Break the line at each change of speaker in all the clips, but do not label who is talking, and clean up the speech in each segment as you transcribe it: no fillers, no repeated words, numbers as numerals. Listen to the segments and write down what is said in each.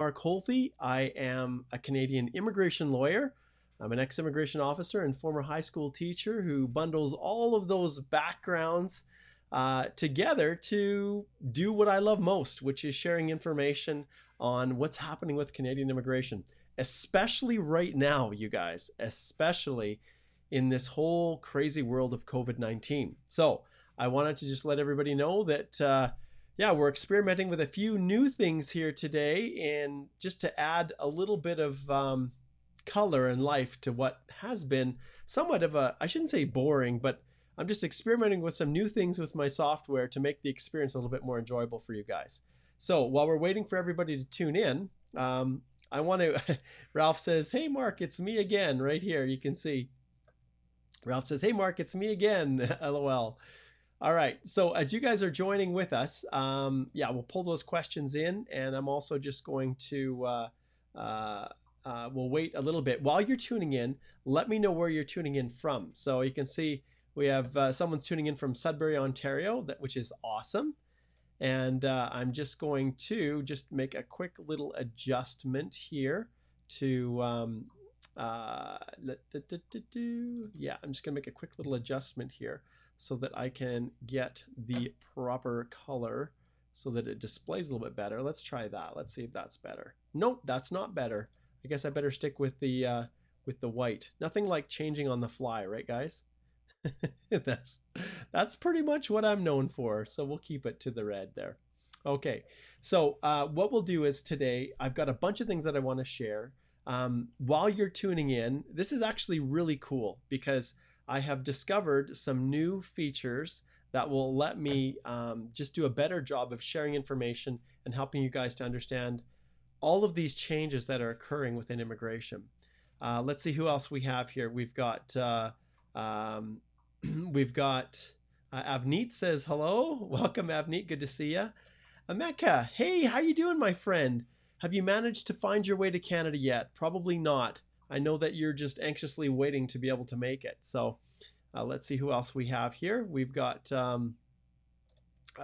Mark Holthe. I am a Canadian immigration lawyer. I'm an ex-immigration officer and former high school teacher who bundles all of those backgrounds together to do what I love most, which is sharing information on what's happening with Canadian immigration, especially right now, you guys, especially in this whole crazy world of COVID-19. So I wanted to just let everybody know that yeah, we're experimenting with a few new things here today, and just to add a little bit of color and life to what has been somewhat of a, I shouldn't say boring, but I'm just experimenting with some new things with my software to make the experience a little bit more enjoyable for you guys. So while we're waiting for everybody to tune in, I want to, Ralph says, hey Mark, it's me again, right here, you can see. Ralph says, hey Mark, it's me again, LOL. All right, so as you guys are joining with us, yeah, we'll pull those questions in, and I'm also just going to, we'll wait a little bit. While you're tuning in, let me know where you're tuning in from. So you can see we have someone's tuning in from Sudbury, Ontario, which is awesome. And I'm just going to just make a quick little adjustment here to, yeah, I'm just gonna make a quick little adjustment here so that I can get the proper color so that it displays a little bit better. Let's try that. Let's see if that's better. Nope, that's not better. I guess I better stick with the white. Nothing like changing on the fly, right guys? That's pretty much what I'm known for. So we'll keep it to the red there. Okay, so what we'll do is today, I've got a bunch of things that I want to share. While you're tuning in, this is actually really cool because I have discovered some new features that will let me just do a better job of sharing information and helping you guys to understand all of these changes that are occurring within immigration. Let's see who else we have here. We've got Avneet says hello. Welcome, Avneet. Good to see you. Mecca, hey, how you doing, my friend? Have you managed to find your way to Canada yet? Probably not. I know that you're just anxiously waiting to be able to make it. So let's see who else we have here. We've got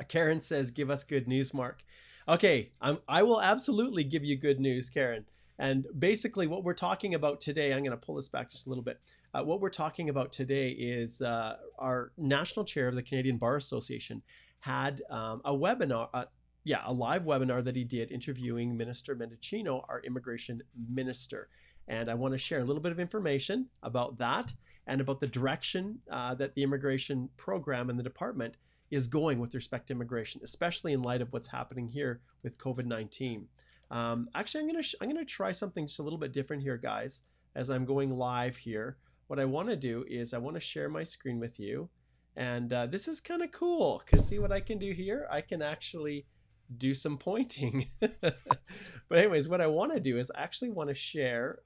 Karen says, give us good news, Mark. Okay, I will absolutely give you good news, Karen. And basically what we're talking about today, I'm going to pull this back just a little bit. What we're talking about today is our national chair of the Canadian Bar Association had a webinar, a live webinar that he did interviewing Minister Mendicino, our immigration minister. And I want to share a little bit of information about that and about the direction that the immigration program and the department is going with respect to immigration, especially in light of what's happening here with COVID-19. Actually, I'm gonna try something just a little bit different here, guys, as I'm going live here. What I want to do is I want to share my screen with you, and this is kind of cool because see what I can do here? I can actually do some pointing. But anyways, what I want to do is I actually want to share,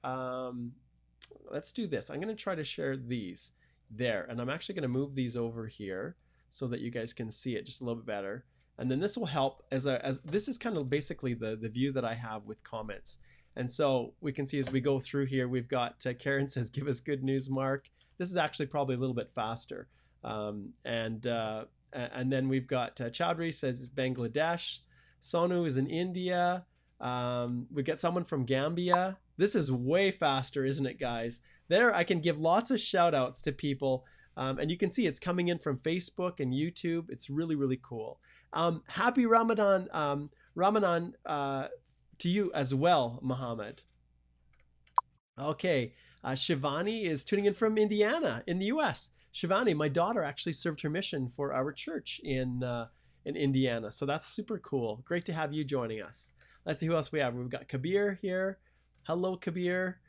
let's do this. I'm going to try to share these there, and I'm actually going to move these over here so that you guys can see it just a little bit better. And then this will help as this is kind of basically the view that I have with comments. And so we can see as we go through here, we've got Karen says, give us good news, Mark. This is actually probably a little bit faster. And then we've got Chowdhury says Bangladesh. Sonu is in India. We got someone from Gambia. This is way faster, isn't it, guys? There I can give lots of shout outs to people. And you can see it's coming in from Facebook and YouTube. It's really, really cool. Happy Ramadan, Ramadan to you as well, Muhammad. Okay, Shivani is tuning in from Indiana in the US. Shivani, my daughter actually served her mission for our church in Indiana. So that's super cool. Great to have you joining us. Let's see who else we have. We've got Kabir here. Hello, Kabir.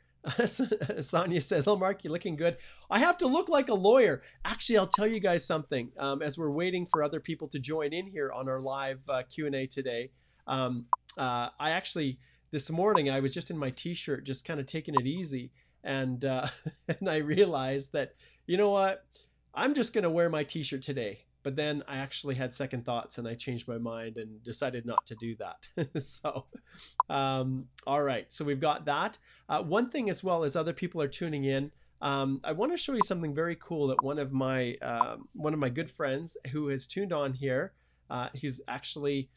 Sonia says, oh, Mark, you're looking good. I have to look like a lawyer. Actually, I'll tell you guys something. As we're waiting for other people to join in here on our live Q&A today, I actually, this morning, I was just in my t-shirt, just kind of taking it easy. And, and I realized that, you know what, I'm just going to wear my t-shirt today. But then I actually had second thoughts and I changed my mind and decided not to do that. So, all right, so we've got that. One thing as well as other people are tuning in, I want to show you something very cool that one of my good friends who has tuned on here, he's actually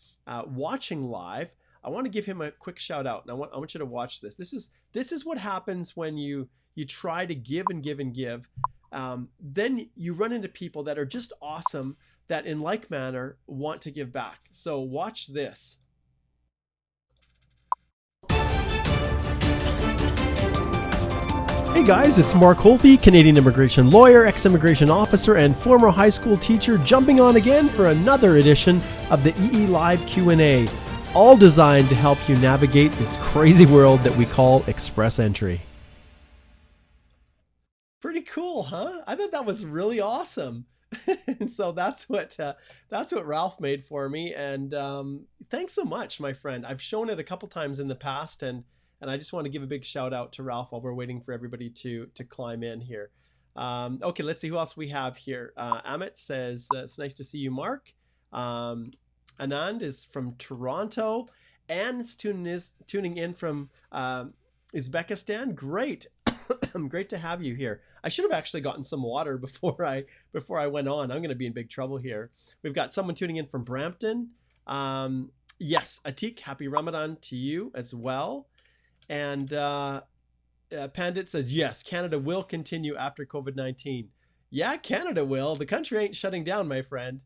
watching live. I want to give him a quick shout out, and I want you to watch this. This is what happens when you try to give and give and give. Then you run into people that are just awesome, that in like manner want to give back. So watch this. Hey guys, it's Mark Holthe, Canadian immigration lawyer, ex-immigration officer, and former high school teacher, jumping on again for another edition of the EE Live Q&A, all designed to help you navigate this crazy world that we call Express Entry. Pretty cool, huh? I thought that was really awesome. And so that's what Ralph made for me, and thanks so much, my friend. I've shown it a couple times in the past, and I just want to give a big shout out to Ralph while we're waiting for everybody to climb in here. Okay, let's see who else we have here. Amit says, it's nice to see you, Mark. Anand is from Toronto. Anne's tuning in from Uzbekistan. Great. Great to have you here. I should have actually gotten some water before I went on. I'm going to be in big trouble here. We've got someone tuning in from Brampton. Yes, Atik, happy Ramadan to you as well. And Pandit says, yes, Canada will continue after COVID-19. Yeah, Canada will. The country ain't shutting down, my friend.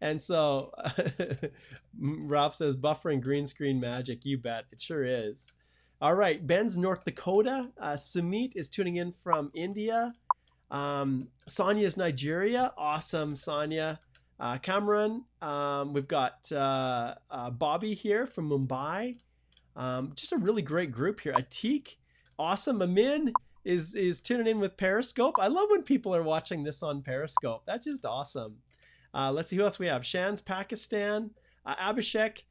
And so Ralph says, buffering green screen magic. You bet. It sure is. All right. Ben's North Dakota. Sumit is tuning in from India. Sonia's Nigeria. Awesome, Sonia. Cameron. We've got Bobby here from Mumbai. Just a really great group here. Atik, awesome. Amin is tuning in with Periscope. I love when people are watching this on Periscope. That's just awesome. Let's see who else we have. Shan's Pakistan. Abhishek.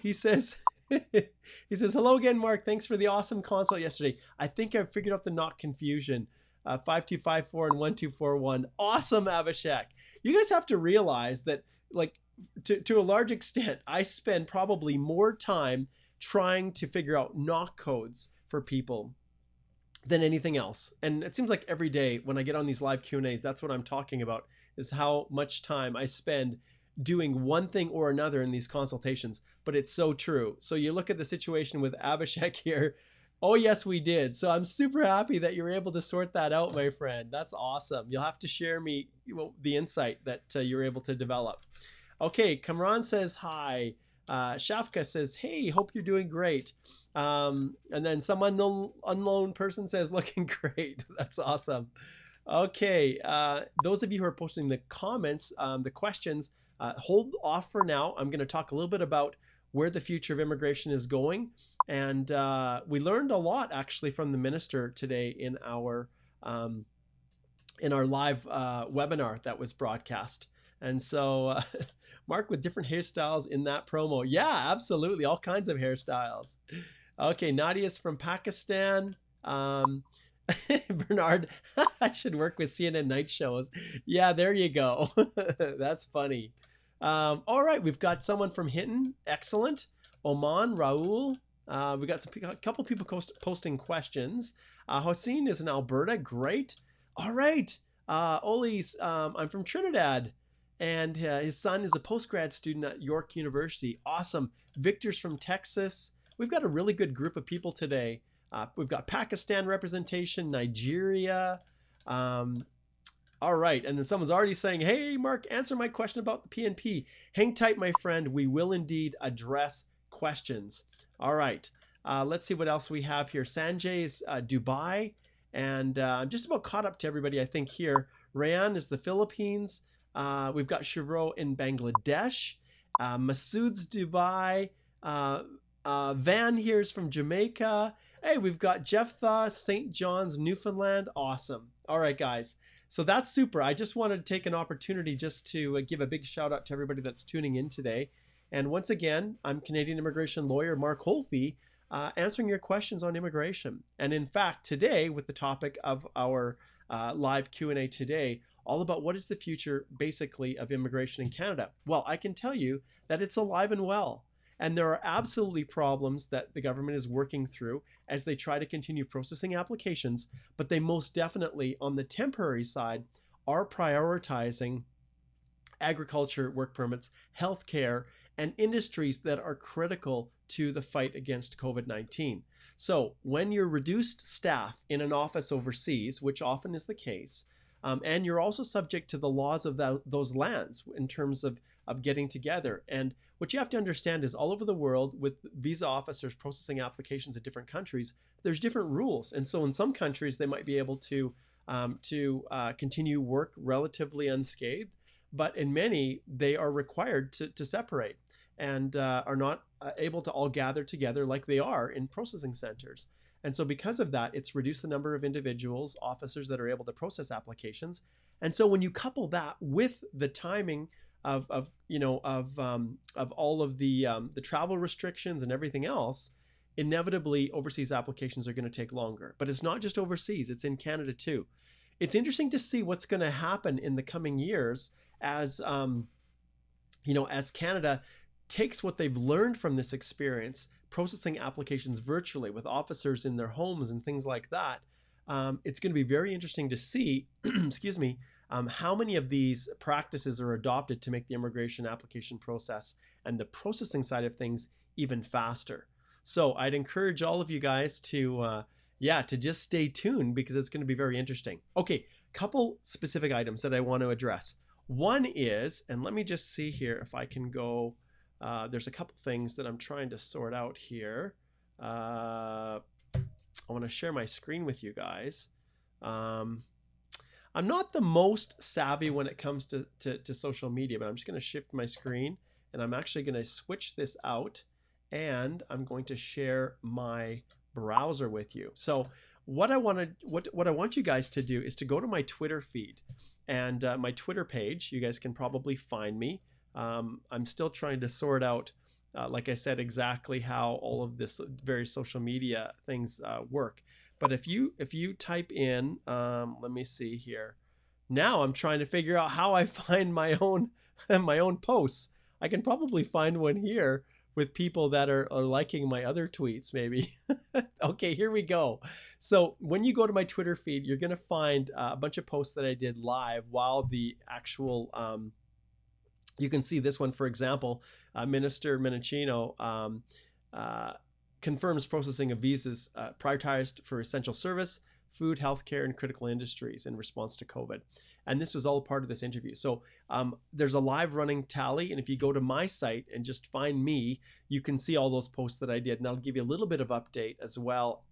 He says, hello again, Mark. Thanks for the awesome consult yesterday. I think I've figured out the not confusion. 5254 and 1241. Awesome, Abhishek. You guys have to realize that, like, to a large extent, I spend probably more time trying to figure out knock codes for people than anything else. And it seems like every day when I get on these live Q&As, that's what I'm talking about, is how much time I spend doing one thing or another in these consultations. But it's so true. So you look at the situation with Abhishek here. Oh, yes, we did. So I'm super happy that you're able to sort that out, my friend. That's awesome. You'll have to share me the insight that you're able to develop. Okay, Kamran says hi. Shafka says, hey, hope you're doing great. And then some unknown person says, looking great. That's awesome. Okay, those of you who are posting the comments, the questions, hold off for now. I'm going to talk a little bit about where the future of immigration is going. And we learned a lot, actually, from the minister today in our live webinar that was broadcast. And so Mark with different hairstyles in that promo. Yeah, absolutely. All kinds of hairstyles. Okay, Nadia's from Pakistan. Bernard, I should work with CNN night shows. Yeah, there you go. That's funny. All right, we've got someone from Hinton. Excellent. Oman, Raul. We got a couple people posting questions. Hossein is in Alberta. Great. All right. Oli's, I'm from Trinidad. And his son is a postgrad student at York University. Awesome. Victor's from Texas. We've got a really good group of people today. We've got Pakistan representation, Nigeria. All right. And then someone's already saying, hey, Mark, answer my question about the PNP. Hang tight, my friend. We will indeed address questions. All right. Let's see what else we have here. Sanjay's Dubai. And I'm just about caught up to everybody, I think, here. Rayan is the Philippines. We've got Shivro in Bangladesh. Masoud's Dubai. Van here's from Jamaica. Hey, we've got Jephthah, St. John's, Newfoundland. Awesome. All right, guys. So that's super. I just wanted to take an opportunity just to give a big shout out to everybody that's tuning in today. And once again, I'm Canadian immigration lawyer Mark Holthe, answering your questions on immigration. And in fact, today, with the topic of our live Q&A today, all about what is the future, basically, of immigration in Canada. Well, I can tell you that it's alive and well. And there are absolutely problems that the government is working through as they try to continue processing applications, but they most definitely, on the temporary side, are prioritizing agriculture work permits, healthcare, and industries that are critical to the fight against COVID-19. So when you're reduced staff in an office overseas, which often is the case, and you're also subject to the laws of those lands in terms of getting together. And what you have to understand is all over the world, with visa officers processing applications in different countries, there's different rules. And so in some countries, they might be able to continue work relatively unscathed, but in many, they are required to separate and are not able to all gather together like they are in processing centers. And so because of that, it's reduced the number of individuals, officers that are able to process applications. And so when you couple that with the timing of all of the travel restrictions and everything else, inevitably overseas applications are going to take longer. But it's not just overseas, it's in Canada too. It's interesting to see what's going to happen in the coming years as as Canada takes what they've learned from this experience, processing applications virtually with officers in their homes and things like that. It's going to be very interesting to see, excuse me, how many of these practices are adopted to make the immigration application process and the processing side of things even faster. So I'd encourage all of you guys to just stay tuned, because it's going to be very interesting. Okay, couple specific items that I want to address. One is, and let me just see here if I can go, there's a couple things that I'm trying to sort out here. I want to share my screen with you guys. I'm not the most savvy when it comes to social media, but I'm just going to shift my screen, and I'm actually going to switch this out, and I'm going to share my browser with you. So what I want you guys to do is to go to my Twitter feed and my Twitter page. You guys can probably find me. I'm still trying to sort out, like I said, exactly how all of this various social media things work. But if you type in, let me see here. Now I'm trying to figure out how I find my own posts. I can probably find one here with people that are liking my other tweets, maybe. Okay, here we go. So when you go to my Twitter feed, you're going to find a bunch of posts that I did live while the actual, you can see this one, for example, Minister Menachino confirms processing of visas prioritized for essential service, food, healthcare, and critical industries in response to COVID. And this was all part of this interview. So there's a live running tally. And if you go to my site and just find me, you can see all those posts that I did. And that'll give you a little bit of update as well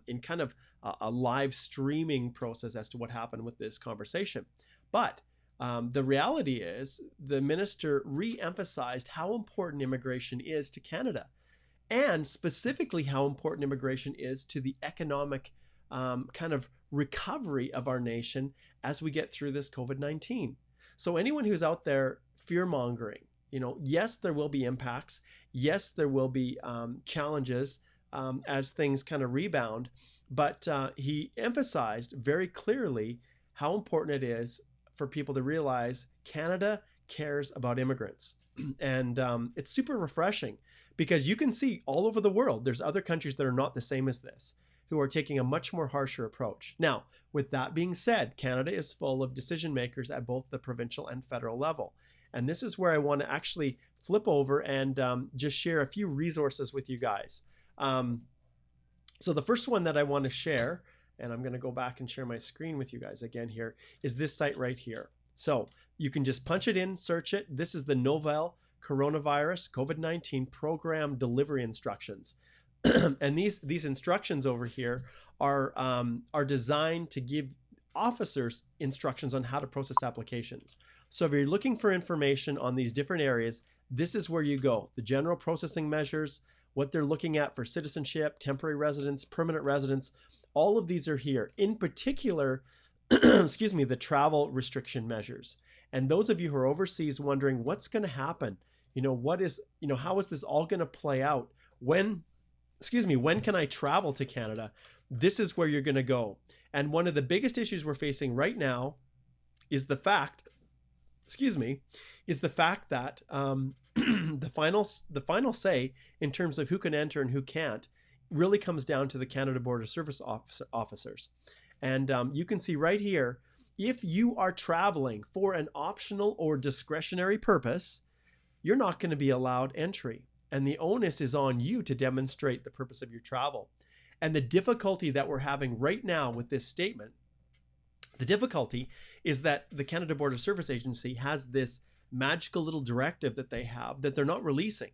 in kind of a live streaming process as to what happened with this conversation. But the reality is the minister re-emphasized how important immigration is to Canada, and specifically how important immigration is to the economic kind of recovery of our nation as we get through this COVID-19. So anyone who's out there fear-mongering, yes, there will be impacts. Yes, there will be challenges as things kind of rebound. But he emphasized very clearly how important it is for people to realize Canada cares about immigrants. And it's super refreshing, because you can see all over the world, there's other countries that are not the same as this, who are taking a much more harsher approach. Now, with that being said, Canada is full of decision makers at both the provincial and federal level. And this is where I want to actually flip over and just share a few resources with you guys. So the first one that I want to share, and I'm going to go back and share my screen with you guys again here, is this site right here. So you can just punch it in, search it. This is the Novel Coronavirus COVID-19 Program Delivery Instructions. And these instructions over here are designed to give officers instructions on how to process applications. So if you're looking for information on these different areas, this is where you go. The general processing measures, what they're looking at for citizenship, temporary residence, permanent residence, all of these are here. In particular, excuse me, the travel restriction measures. And those of you who are overseas wondering what's going to happen, how is this all going to play out? When can I travel to Canada? This is where you're going to go. And one of the biggest issues we're facing right now is the fact, that the final say in terms of who can enter and who can't really comes down to the Canada Border Service officers. And you can see right here, if you are traveling for an optional or discretionary purpose, you're not going to be allowed entry. And the onus is on you to demonstrate the purpose of your travel. And the difficulty that we're having right now with this statement, the difficulty is that the Canada Border Service Agency has this magical little directive that they have that they're not releasing.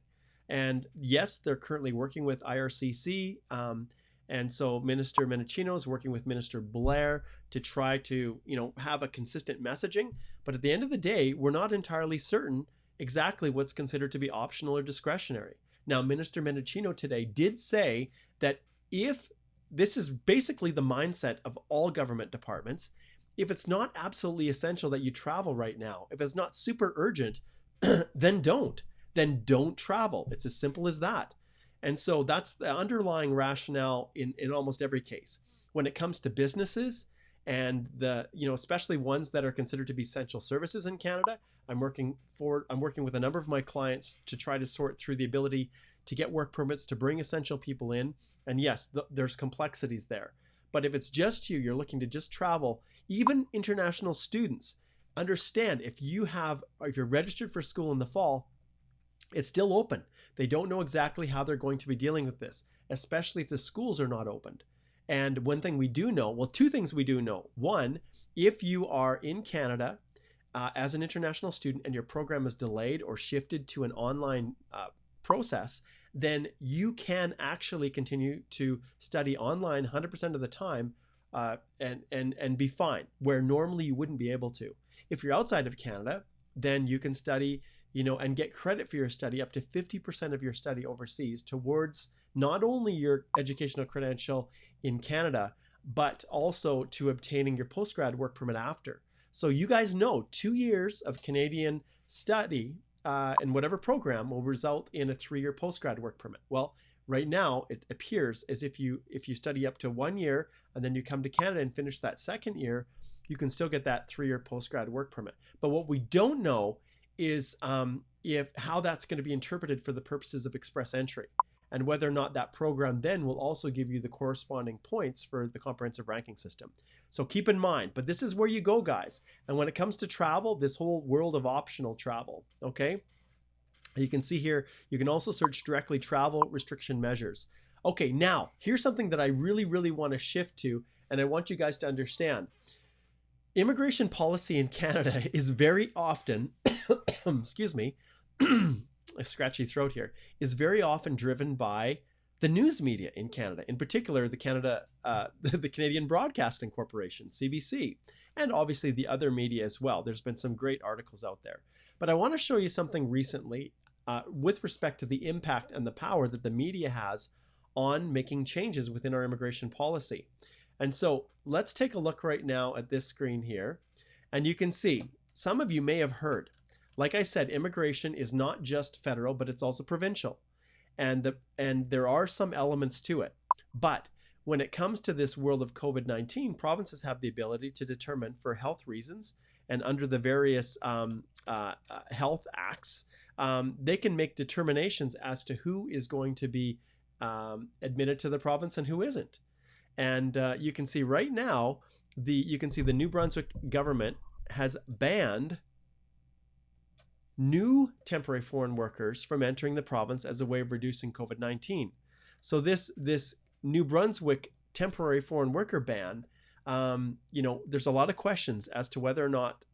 And yes, they're currently working with IRCC. And so Minister Menachino is working with Minister Blair to try to, have a consistent messaging. But at the end of the day, we're not entirely certain exactly what's considered to be optional or discretionary. Now, Minister Menachino today did say that if this is basically the mindset of all government departments, if it's not absolutely essential that you travel right now, if it's not super urgent, then don't travel. It's as simple as that. And so that's the underlying rationale in almost every case. When it comes to businesses and especially ones that are considered to be essential services in Canada, I'm working with a number of my clients to try to sort through the ability to get work permits to bring essential people in. And yes, there's complexities there. But if it's just you're looking to just travel, even international students, understand if you're registered for school in the fall, it's still open. They don't know exactly how they're going to be dealing with this, especially if the schools are not opened. And one thing we do know, two things we do know. One, if you are in Canada as an international student and your program is delayed or shifted to an online process, then you can actually continue to study online 100% of the time and be fine, where normally you wouldn't be able to. If you're outside of Canada, then you can study and get credit for your study up to 50% of your study overseas towards not only your educational credential in Canada, but also to obtaining your postgrad work permit after. So you guys know 2 years of Canadian study in whatever program will result in a 3-year postgrad work permit. Well, right now it appears as if you study up to 1 year and then you come to Canada and finish that second year, you can still get that 3-year postgrad work permit. But what we don't know is how that's going to be interpreted for the purposes of express entry, and whether or not that program then will also give you the corresponding points for the comprehensive ranking system. So keep in mind, but this is where you go, guys. And when it comes to travel, this whole world of optional travel, okay? You can see here, you can also search directly travel restriction measures. Okay, now here's something that I really, really want to shift to, and I want you guys to understand. Immigration policy in Canada is very often, excuse me, a scratchy throat here, is very often driven by the news media in Canada, in particular the Canadian Broadcasting Corporation, CBC, and obviously the other media as well. There's been some great articles out there. But I want to show you something recently with respect to the impact and the power that the media has on making changes within our immigration policy. And so let's take a look right now at this screen here. And you can see, some of you may have heard, like I said, immigration is not just federal, but it's also provincial. And there are some elements to it. But when it comes to this world of COVID-19, provinces have the ability to determine for health reasons and under the various health acts, they can make determinations as to who is going to be admitted to the province and who isn't. And you can see right now, the New Brunswick government has banned new temporary foreign workers from entering the province as a way of reducing COVID-19. So this New Brunswick temporary foreign worker ban, there's a lot of questions as to whether or not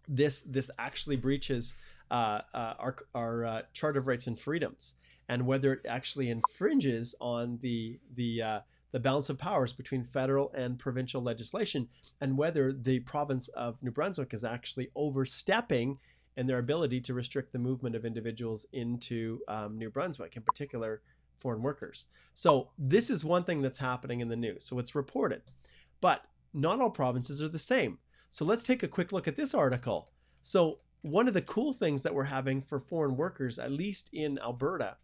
this actually breaches our Charter of Rights and Freedoms, and whether it actually infringes on the balance of powers between federal and provincial legislation, and whether the province of New Brunswick is actually overstepping in their ability to restrict the movement of individuals into New Brunswick, in particular foreign workers. So this is one thing that's happening in the news. So it's reported, but not all provinces are the same. So let's take a quick look at this article. So one of the cool things that we're having for foreign workers, at least in Alberta,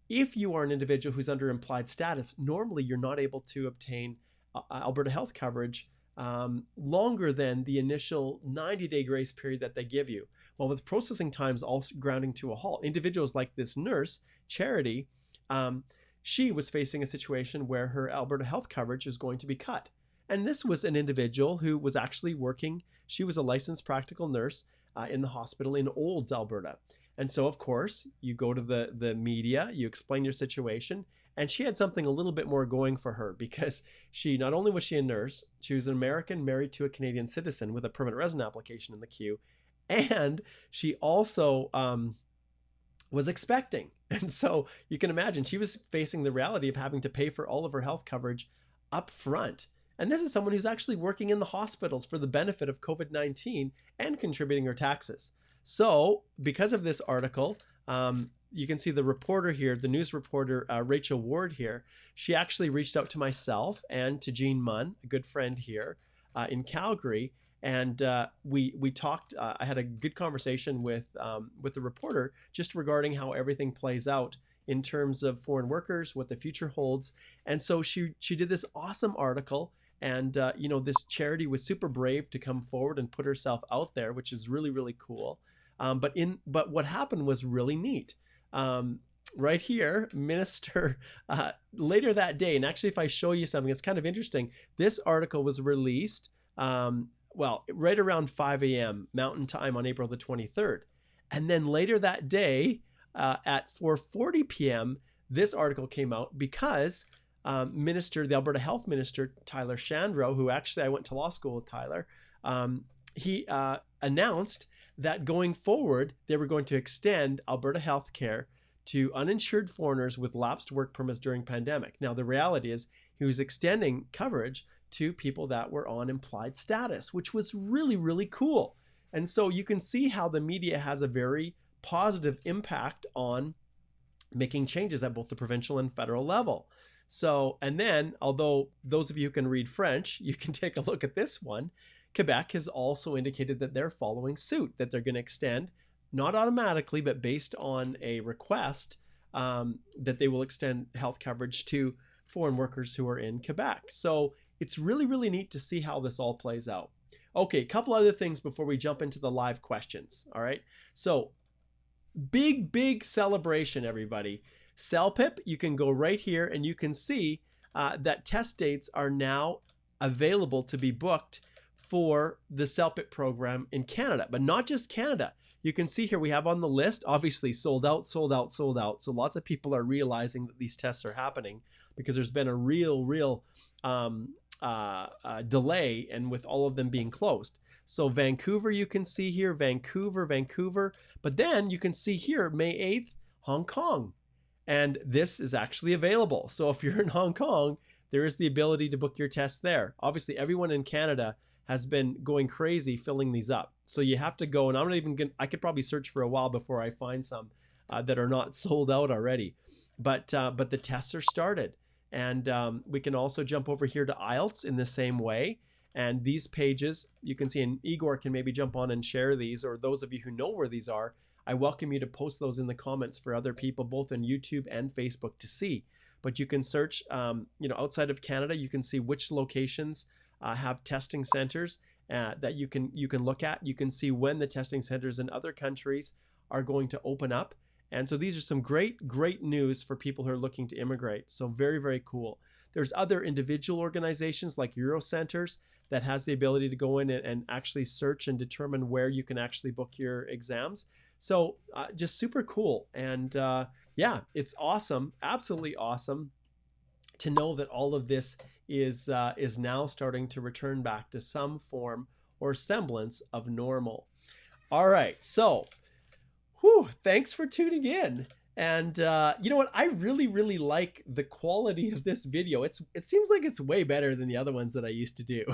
if you are an individual who's under implied status, normally you're not able to obtain Alberta health coverage longer than the initial 90-day grace period that they give you. Well, with processing times also grounding to a halt, individuals like this nurse, Charity, she was facing a situation where her Alberta health coverage is going to be cut. And this was an individual who was actually working. She was a licensed practical nurse in the hospital in Olds, Alberta. And so, of course, you go to the media, you explain your situation, and she had something a little bit more going for her because she, not only was she a nurse, she was an American married to a Canadian citizen with a permanent resident application in the queue, and she also was expecting. And so you can imagine she was facing the reality of having to pay for all of her health coverage up front. And this is someone who's actually working in the hospitals for the benefit of COVID-19 and contributing her taxes. So because of this article, you can see the reporter here, the news reporter, Rachel Ward here, she actually reached out to myself and to Jean Munn, a good friend here in Calgary. And we talked, I had a good conversation with the reporter just regarding how everything plays out in terms of foreign workers, what the future holds. And so she did this awesome article. And, you know, this charity was super brave to come forward and put herself out there, which is really, really cool. But what happened was really neat. Right here, Minister, later that day, and actually if I show you something, it's kind of interesting. This article was released, well, right around 5 a.m. Mountain Time on April the 23rd. And then later that day at 4:40 p.m., this article came out because the Alberta Health Minister, Tyler Shandro, who actually I went to law school with Tyler, he announced that going forward, they were going to extend Alberta health care to uninsured foreigners with lapsed work permits during pandemic. Now, the reality is he was extending coverage to people that were on implied status, which was really, really cool. And so you can see how the media has a very positive impact on making changes at both the provincial and federal level. So, and then, although those of you who can read French, you can take a look at this one. Quebec has also indicated that they're following suit, that they're going to extend, not automatically, but based on a request, that they will extend health coverage to foreign workers who are in Quebec. So it's really, really neat to see how this all plays out. Okay, a couple other things before we jump into the live questions. All right, so big celebration, everybody. CELPIP, you can go right here and you can see that test dates are now available to be booked for the CELPIP program in Canada, but not just Canada. You can see here we have on the list, obviously sold out. So lots of people are realizing that these tests are happening because there's been a real delay, and with all of them being closed. So Vancouver, you can see here, Vancouver, but then you can see here, May 8th, Hong Kong. And this is actually available. So if you're in Hong Kong, there is the ability to book your test there. Obviously, everyone in Canada has been going crazy filling these up. So you have to go, and I'm not even going to, I could probably search for a while before I find some that are not sold out already. But the tests are started. And we can also jump over here to IELTS in the same way. And these pages, you can see, and Igor can maybe jump on and share these, or those of you who know where these are, I welcome you to post those in the comments for other people, both on YouTube and Facebook, to see. But you can search, you know, outside of Canada, you can see which locations have testing centers that you can look at. You can see when the testing centers in other countries are going to open up. And so these are some great news for people who are looking to immigrate. So very cool. There's other individual organizations like Eurocenters that has the ability to go in and actually search and determine where you can actually book your exams. So just super cool. And yeah, it's awesome, absolutely awesome to know that all of this is now starting to return back to some form or semblance of normal. All right, so thanks for tuning in. And you know what? I really like the quality of this video. It seems like it's way better than the other ones that I used to do.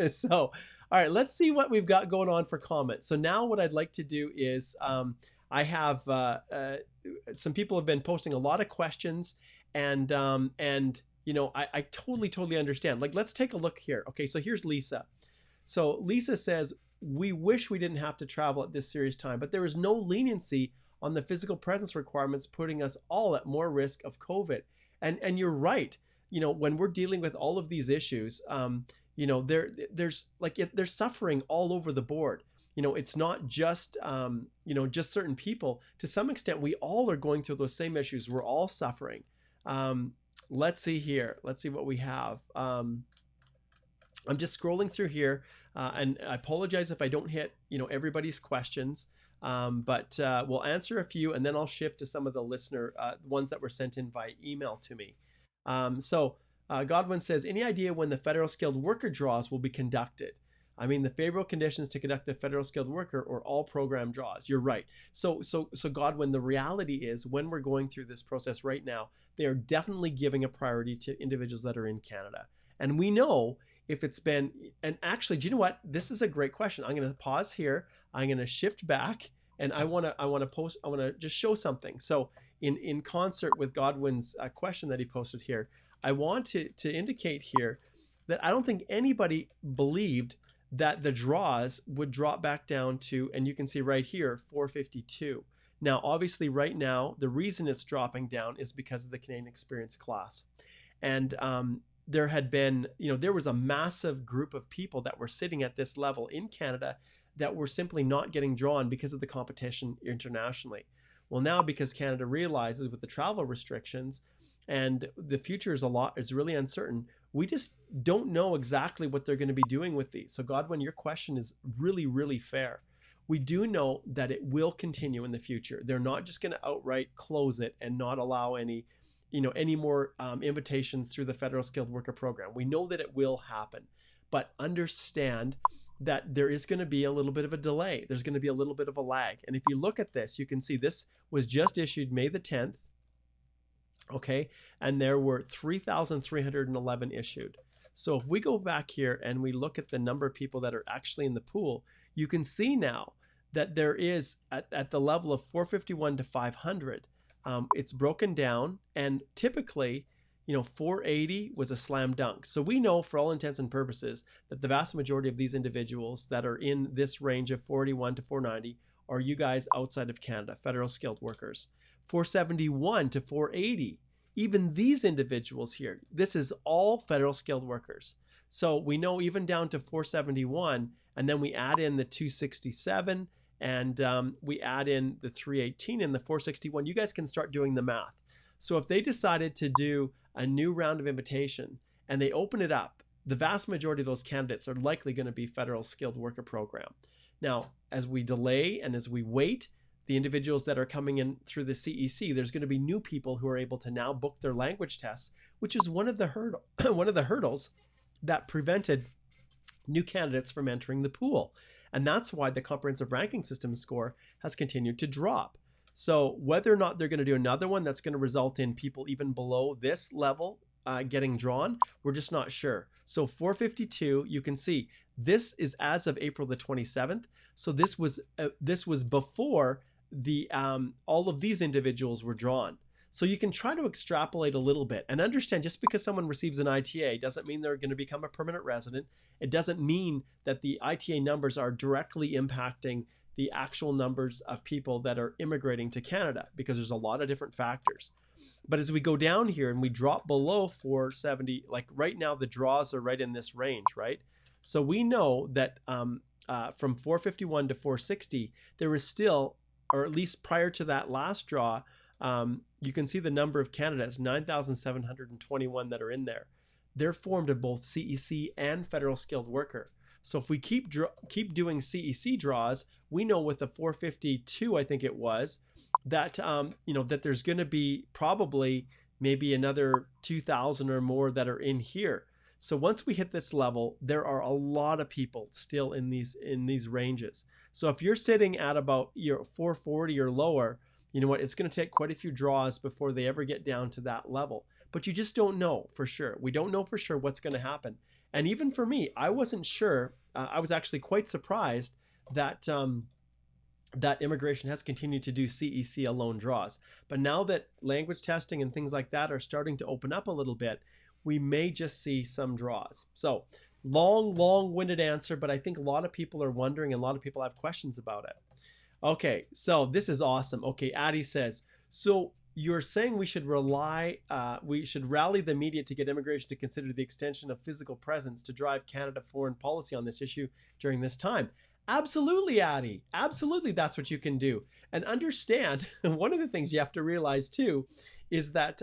So, all right, let's see what we've got going on for comments. So now what I'd like to do is I have some people have been posting a lot of questions, and you know, I totally understand. Like, let's take a look here. Okay, so here's Lisa. So Lisa says, we wish we didn't have to travel at this serious time, but there is no leniency on the physical presence requirements, putting us all at more risk of COVID. And you're right. You know, when we're dealing with all of these issues, you know, there's suffering all over the board. You know, it's not just, you know, just certain people. To some extent, we all are going through those same issues. We're all suffering. Let's see here. Let's see what we have. I'm just scrolling through here, and I apologize if I don't hit, everybody's questions, but we'll answer a few, and then I'll shift to some of the listener ones that were sent in by email to me. Godwin says, any idea when the federal skilled worker draws will be conducted? I mean, the favorable conditions to conduct a federal skilled worker or all program draws. You're right. So Godwin, the reality is when we're going through this process right now, they are definitely giving a priority to individuals that are in Canada. And we know if it's been, and actually, do you know what? This is a great question. I'm going to pause here. I'm going to shift back, and I want to just show something. So in concert with Godwin's question that he posted here, I want to indicate here that I don't think anybody believed that the draws would drop back down to, and you can see right here, 452. Now, obviously right now, the reason it's dropping down is because of the Canadian Experience class. And there had been, there was a massive group of people that were sitting at this level in Canada that were simply not getting drawn because of the competition internationally. Well, now because Canada realizes with the travel restrictions and the future is really uncertain, we just don't know exactly what they're going to be doing with these. So Godwin, your question is really, really fair. We do know that it will continue in the future. They're not just going to outright close it and not allow any more invitations through the federal skilled worker program. We know that it will happen, but understand that there is going to be a little bit of a delay. There's going to be a little bit of a lag. And if you look at this, you can see this was just issued May the 10th. Okay, and there were 3,311 issued. So if we go back here and we look at the number of people that are actually in the pool, you can see now that there is at the level of 451 to 500, it's broken down, and typically, 480 was a slam dunk. So we know for all intents and purposes that the vast majority of these individuals that are in this range of 481 to 490 are you guys outside of Canada, federal skilled workers. 471 to 480, even these individuals here, this is all federal skilled workers. So we know even down to 471, and then we add in the 267, and we add in the 318 and the 461. You guys can start doing the math. So if they decided to do a new round of invitation and they open it up, the vast majority of those candidates are likely going to be federal skilled worker program. Now, as we delay and as we wait, the individuals that are coming in through the CEC, there's going to be new people who are able to now book their language tests, which is one of the hurdles that prevented new candidates from entering the pool. And that's why the comprehensive ranking system score has continued to drop. So whether or not they're going to do another one that's going to result in people even below this level getting drawn, we're just not sure. So 452, you can see this is as of April the 27th. So this was before the all of these individuals were drawn. So you can try to extrapolate a little bit and understand just because someone receives an ITA doesn't mean they're going to become a permanent resident. It doesn't mean that the ITA numbers are directly impacting the actual numbers of people that are immigrating to Canada, because there's a lot of different factors. But as we go down here and we drop below 470, like right now the draws are right in this range, right? So we know that from 451 to 460, there is still, or at least prior to that last draw, you can see the number of candidates, 9,721 that are in there. They're formed of both CEC and federal skilled worker. So if we keep doing CEC draws, we know with the 452, I think it was, that that there's going to be probably maybe another 2,000 or more that are in here. So once we hit this level, there are a lot of people still in these ranges. So if you're sitting at about 440 or lower, you know what, it's going to take quite a few draws before they ever get down to that level. But you just don't know for sure. We don't know for sure what's going to happen. And even for me, I wasn't sure. I was actually quite surprised that that immigration has continued to do CEC alone draws. But now that language testing and things like that are starting to open up a little bit, we may just see some draws. So long-winded answer, but I think a lot of people are wondering and a lot of people have questions about it. Okay, so this is awesome. Okay, Addie says, so you're saying we should rally the media to get immigration to consider the extension of physical presence to drive Canada foreign policy on this issue during this time. Absolutely, Addie. Absolutely, that's what you can do. And understand, one of the things you have to realize too is that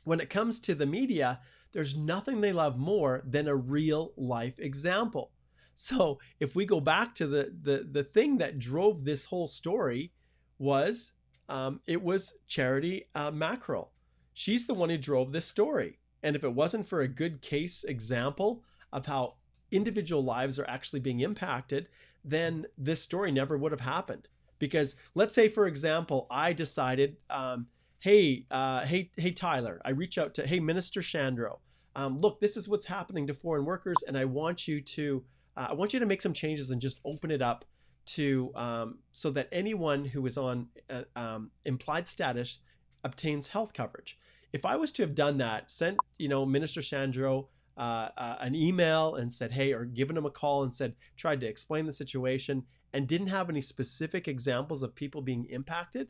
when it comes to the media, there's nothing they love more than a real life example. So if we go back to the thing that drove this whole story was it was Charity Mackerel. She's the one who drove this story. And if it wasn't for a good case example of how individual lives are actually being impacted, then this story never would have happened. Because let's say, for example, I decided, hey, Tyler, I reach out to, hey, Minister Shandro, look, this is what's happening to foreign workers, and I want you to make some changes and just open it up to so that anyone who is on implied status obtains health coverage. If I was to have done that, sent Minister Shandro an email and said, hey, or given him a call and said, tried to explain the situation and didn't have any specific examples of people being impacted,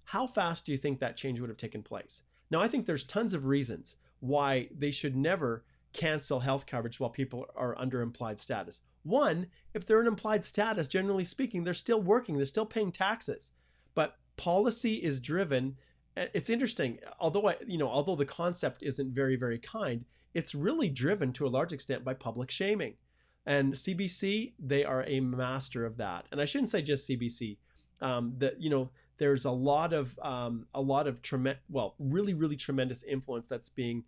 how fast do you think that change would have taken place? Now, I think there's tons of reasons why they should never cancel health coverage while people are under implied status. One, if they're in implied status, generally speaking, they're still working, they're still paying taxes. But policy is driven. It's interesting, although although the concept isn't very, very kind, it's really driven to a large extent by public shaming. And CBC, they are a master of that. And I shouldn't say just CBC. There's a lot of really, really tremendous influence that's being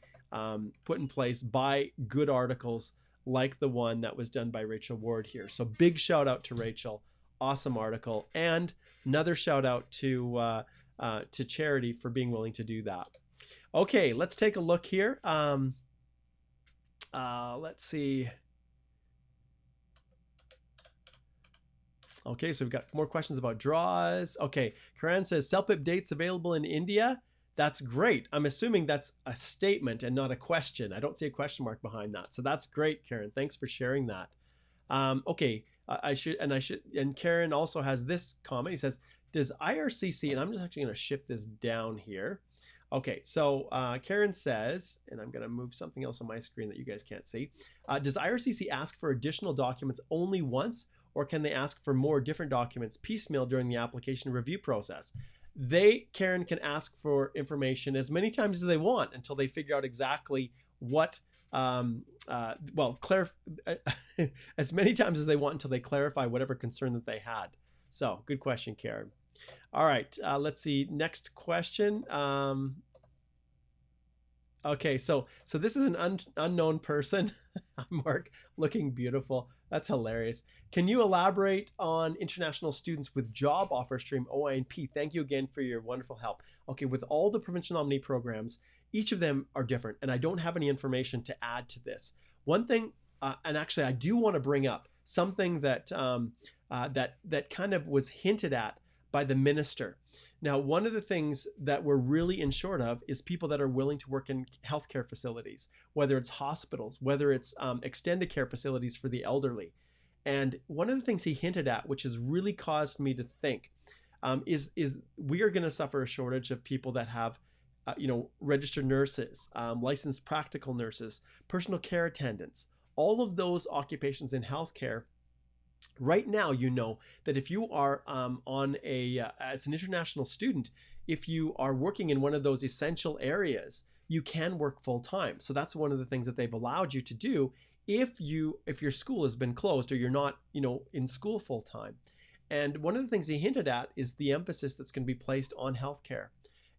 put in place by good articles like the one that was done by Rachel Ward here. So big shout out to Rachel, awesome article, and another shout out to Charity for being willing to do that. Okay, let's take a look here. Let's see. Okay, so we've got more questions about draws. Okay, Karan says, CELPIP dates available in India. That's great. I'm assuming that's a statement and not a question. I don't see a question mark behind that. So that's great, Karen. Thanks for sharing that. Okay, and Karen also has this comment. He says, does IRCC, and I'm just actually going to shift this down here. Okay, so Karen says, and I'm going to move something else on my screen that you guys can't see. Does IRCC ask for additional documents only once, or can they ask for more different documents piecemeal during the application review process? Karen, can ask for information as many times as they want until they figure out exactly what, as many times as they want until they clarify whatever concern that they had. So good question, Karen. All right, let's see. Next question. Okay, so this is an unknown person. Mark, looking beautiful. That's hilarious. Can you elaborate on international students with job offer stream OINP? Thank you again for your wonderful help. Okay, with all the provincial nominee programs, each of them are different, and I don't have any information to add to this. One thing, and actually I do want to bring up something that that kind of was hinted at by the minister. Now, one of the things that we're really in short of is people that are willing to work in healthcare facilities, whether it's hospitals, whether it's extended care facilities for the elderly. And one of the things he hinted at, which has really caused me to think, is we are going to suffer a shortage of people that have, registered nurses, licensed practical nurses, personal care attendants, all of those occupations in healthcare. Right now, that if you are as an international student, if you are working in one of those essential areas, you can work full time. So that's one of the things that they've allowed you to do if your school has been closed or you're not, in school full time. And one of the things he hinted at is the emphasis that's going to be placed on healthcare.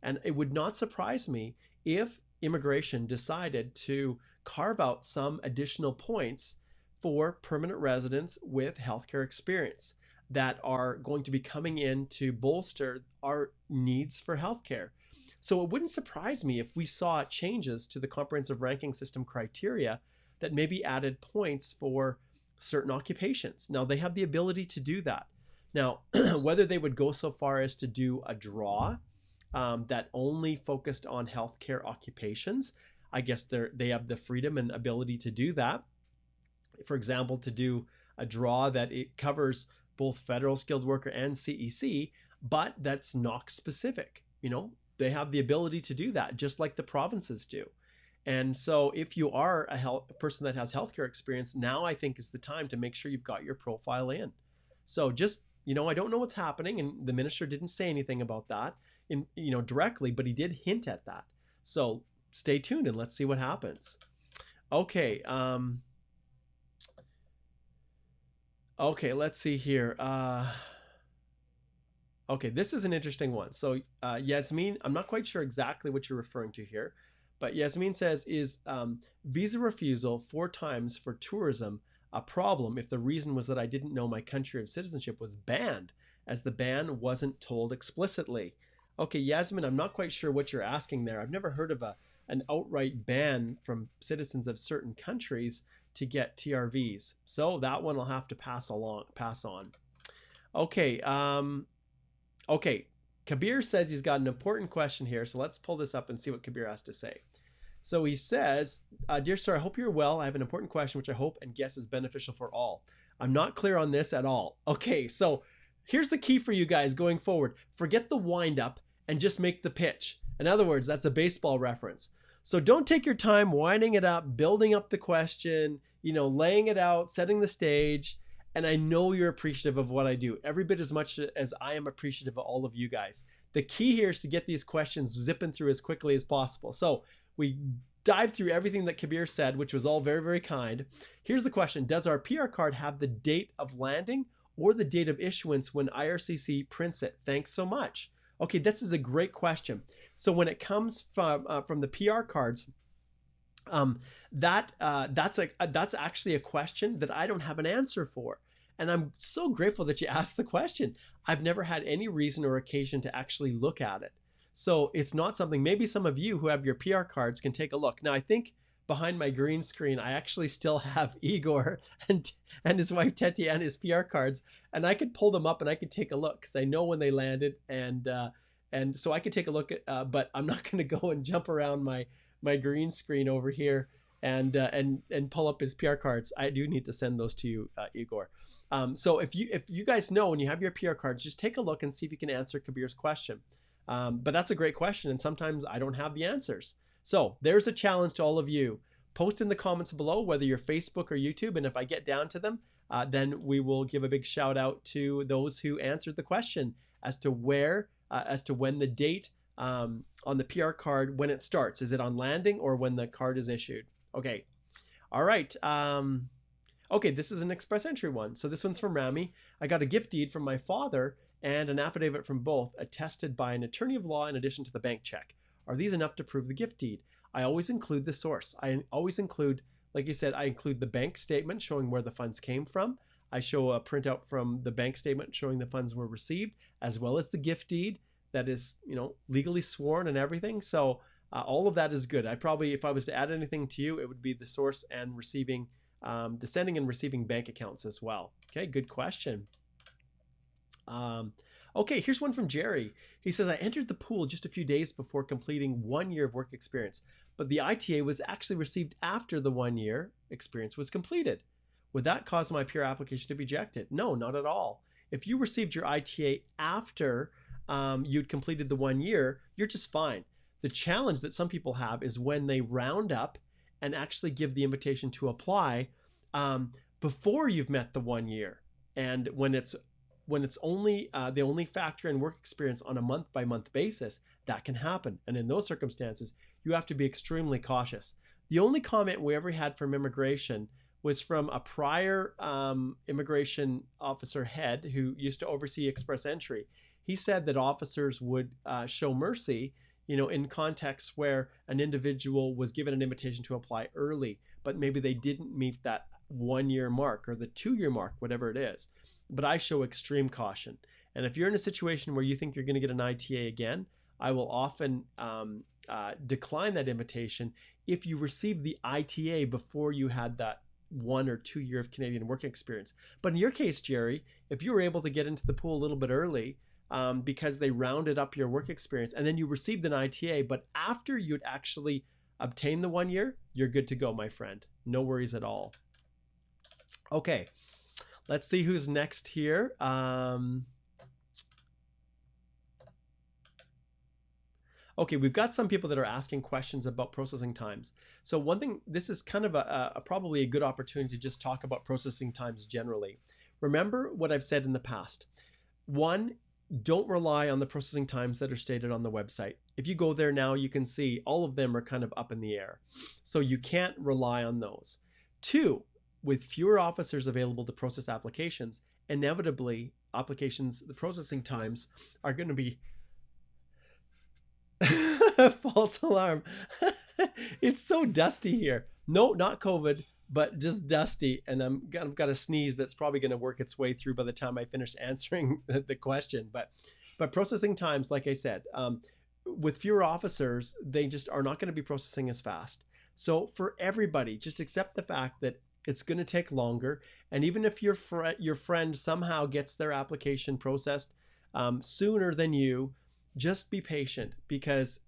And it would not surprise me if immigration decided to carve out some additional points for permanent residents with healthcare experience that are going to be coming in to bolster our needs for healthcare. So it wouldn't surprise me if we saw changes to the comprehensive ranking system criteria that maybe added points for certain occupations. Now, they have the ability to do that. Now, whether they would go so far as to do a draw that only focused on healthcare occupations, I guess they have the freedom and ability to do that. For example, to do a draw that it covers both federal skilled worker and CEC, but that's NOC specific. They have the ability to do that, just like the provinces do. And so if you are a person that has healthcare experience, now I think is the time to make sure you've got your profile in. So just, I don't know what's happening, and the minister didn't say anything about that directly, but he did hint at that. So stay tuned and let's see what happens. Okay. Okay, let's see here. Okay, this is an interesting one. So Yasmin, I'm not quite sure exactly what you're referring to here, but Yasmin says, is visa refusal 4 times for tourism a problem if the reason was that I didn't know my country of citizenship was banned, as the ban wasn't told explicitly? Okay, Yasmin, I'm not quite sure what you're asking there. I've never heard of an outright ban from citizens of certain countries to get TRVs. So that one I'll have to pass on. Okay, okay, Kabir says he's got an important question here, so let's pull this up and see what Kabir has to say. So he says, dear sir, I hope you're well. I have an important question which I hope and guess is beneficial for all. I'm not clear on this at all. Okay, so here's the key for you guys going forward. Forget the wind up and just make the pitch. In other words, that's a baseball reference. So don't take your time winding it up, building up the question, you know, laying it out, setting the stage. And I know you're appreciative of what I do, every bit as much as I am appreciative of all of you guys. The key here is to get these questions zipping through as quickly as possible. So we dived through everything that Kabir said, which was all very, very kind. Here's the question. Does our PR card have the date of landing or the date of issuance when IRCC prints it? Thanks so much. Okay, this is a great question. So when it comes from the PR cards, that's actually a question that I don't have an answer for. And I'm so grateful that you asked the question. I've never had any reason or occasion to actually look at it. So it's not something, maybe some of you who have your PR cards can take a look. Now I think behind my green screen, I actually still have Igor and his wife Teti and his PR cards, and I could pull them up and I could take a look because I know when they landed, and so I could take a look at, but I'm not going to go and jump around my green screen over here and pull up his PR cards. I do need to send those to you, Igor. So if you guys know when you have your PR cards, just take a look and see if you can answer Kabir's question. But that's a great question, and sometimes I don't have the answers. So there's a challenge to all of you. Post in the comments below whether you're Facebook or YouTube, and if I get down to them, then we will give a big shout out to those who answered the question as to when the date on the PR card, when it starts. Is it on landing or when the card is issued? Okay. All right. Okay, this is an express entry one. So this one's from Rami. I got a gift deed from my father and an affidavit from both, attested by an attorney of law in addition to the bank check. Are these enough to prove the gift deed? I always include the source. I always include, like you said, I include the bank statement showing where the funds came from. I show a printout from the bank statement showing the funds were received, as well as the gift deed that is, you know, legally sworn and everything. So all of that is good. I probably, if I was to add anything to you, it would be the source and receiving, the sending and receiving bank accounts as well. Okay, good question. Okay, here's one from Jerry. He says, I entered the pool just a few days before completing 1 year of work experience, but the ITA was actually received after the 1 year experience was completed. Would that cause my PR application to be rejected? No, not at all. If you received your ITA after you'd completed the 1 year, you're just fine. The challenge that some people have is when they round up and actually give the invitation to apply before you've met the 1 year. And when it's only they only factor in work experience on a month-by-month basis, that can happen. And in those circumstances, you have to be extremely cautious. The only comment we ever had from immigration was from a prior immigration officer head who used to oversee express entry. He said that officers would show mercy, you know, in contexts where an individual was given an invitation to apply early, but maybe they didn't meet that 1 year mark or the 2 year mark, whatever it is. But I show extreme caution. And if you're in a situation where you think you're going to get an ITA again, I will often decline that invitation if you received the ITA before you had that 1 or 2 year of Canadian work experience. But in your case, Jerry, if you were able to get into the pool a little bit early because they rounded up your work experience and then you received an ITA, but after you'd actually obtained the 1 year, you're good to go, my friend. No worries at all. Okay, let's see who's next here. Okay, we've got some people that are asking questions about processing times. So one thing, this is kind of probably a good opportunity to just talk about processing times generally. Remember what I've said in the past. One, don't rely on the processing times that are stated on the website. If you go there now, you can see all of them are kind of up in the air. So you can't rely on those. 2, with fewer officers available to process applications, inevitably applications, the processing times are going to be false alarm. It's so dusty here. No, not COVID, but just dusty. And I've got a sneeze that's probably going to work its way through by the time I finish answering the question. But processing times, like I said, with fewer officers, they just are not going to be processing as fast. So for everybody, just accept the fact that it's going to take longer. And even if your friend somehow gets their application processed sooner than you, just be patient, because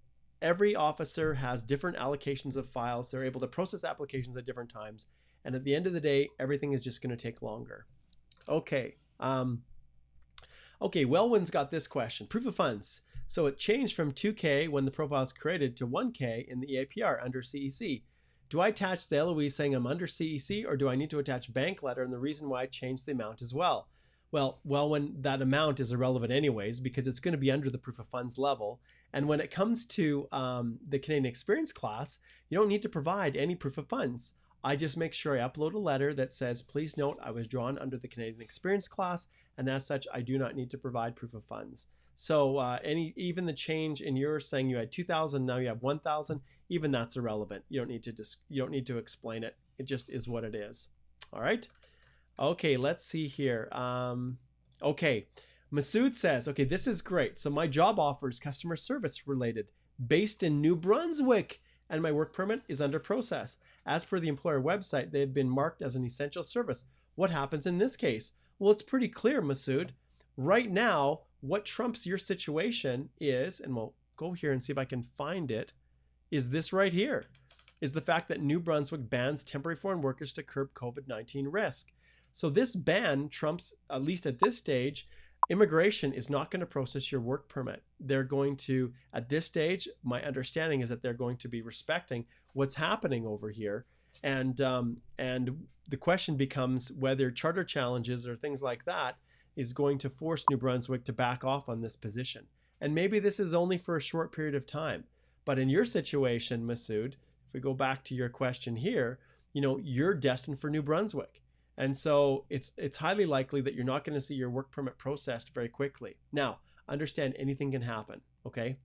every officer has different allocations of files. They're able to process applications at different times. And at the end of the day, everything is just going to take longer. Okay. Okay, Wellwin's got this question. Proof of funds. So it changed from 2K when the profile is created to 1K in the EAPR under CEC. Do I attach the LOE saying I'm under CEC, or do I need to attach bank letter and the reason why I changed the amount as well? Well, when that amount is irrelevant anyways, because it's going to be under the proof of funds level. And when it comes to the Canadian Experience class, you don't need to provide any proof of funds. I just make sure I upload a letter that says, please note I was drawn under the Canadian Experience class, and as such, I do not need to provide proof of funds. So even the change in yours saying you had 2,000, now you have 1,000, even that's irrelevant. You don't need to explain it. It just is what it is. All right. Okay, let's see here. Okay, Masoud says, okay, this is great. So my job offer is customer service related, based in New Brunswick, and my work permit is under process. As per the employer website, they've been marked as an essential service. What happens in this case? Well, it's pretty clear, Masoud. Right now, what trumps your situation is, and we'll go here and see if I can find it, is this right here, is the fact that New Brunswick bans temporary foreign workers to curb COVID-19 risk. So this ban trumps, at least at this stage, immigration is not going to process your work permit. They're going to, at this stage, my understanding is that they're going to be respecting what's happening over here. And the question becomes whether charter challenges or things like that is going to force New Brunswick to back off on this position. And maybe this is only for a short period of time. But in your situation, Masoud, if we go back to your question here, you're destined for New Brunswick. And so it's highly likely that you're not going to see your work permit processed very quickly. Now, understand anything can happen, okay?